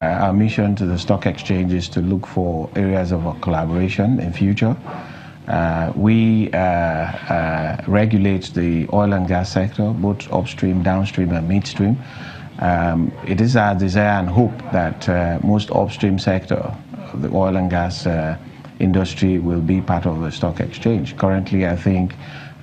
Our mission to the stock exchange is to look for areas of collaboration in future. We regulate the oil and gas sector, both upstream, downstream, and midstream. It is our desire and hope that most upstream sector of the oil and gas industry will be part of the stock exchange. Currently, I think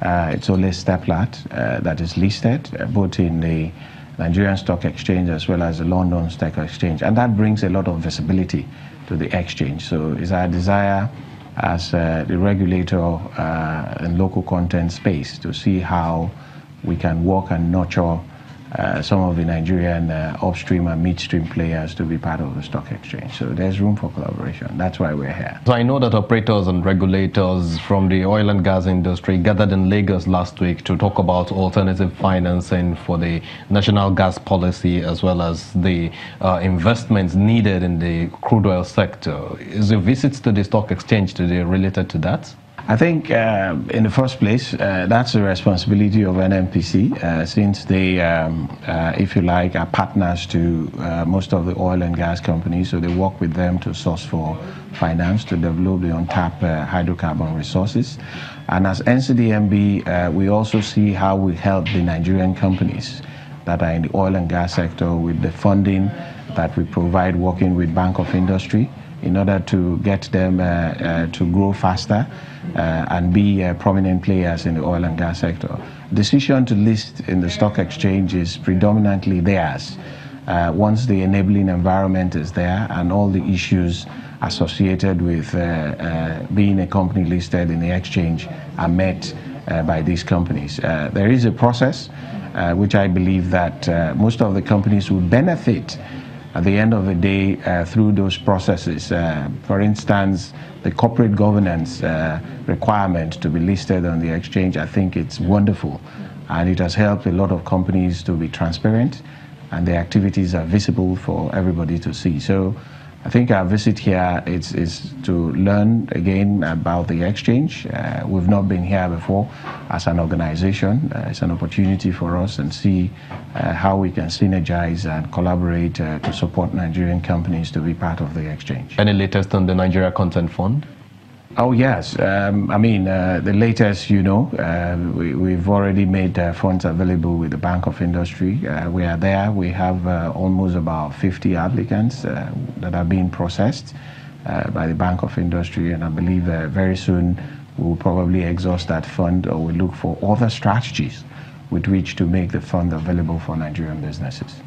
it's only Steplat that is listed, both in the Nigerian Stock Exchange as well as the London Stock Exchange, and that brings a lot of visibility to the exchange. So it's our desire as the regulator in local content space to see how we can work and nurture some of the Nigerian upstream and midstream players to be part of the stock exchange. So there's room for collaboration. That's why we're here. So I know that operators and regulators from the oil and gas industry gathered in Lagos last week to talk about alternative financing for the national gas policy as well as the investments needed in the crude oil sector. Is your visits to the stock exchange today related to that? I think in the first place, that's the responsibility of NNPC since they, if you like, are partners to most of the oil and gas companies. So they work with them to source for finance to develop the untapped hydrocarbon resources. And as NCDMB, we also see how we help the Nigerian companies that are in the oil and gas sector with the funding that we provide working with Bank of Industry in order to get them to grow faster and be prominent players in the oil and gas sector. Decision to list in the stock exchange is predominantly theirs. Once the enabling environment is there and all the issues associated with being a company listed in the exchange are met by these companies. There is a process which I believe that most of the companies will benefit at the end of the day through those processes. For instance, the corporate governance requirement to be listed on the exchange, I think it's wonderful, and it has helped a lot of companies to be transparent and their activities are visible for everybody to see. So I think our visit here is to learn again about the exchange. We've not been here before as an organization. It's an opportunity for us and see how we can synergize and collaborate to support Nigerian companies to be part of the exchange. Any latest on the Nigeria Content Fund? Oh yes, I mean the latest, you know, we've already made funds available with the Bank of Industry. We are there. We have almost about 50 applicants that are being processed by the Bank of Industry, and I believe very soon we will probably exhaust that fund, or we'll look for other strategies with which to make the fund available for Nigerian businesses.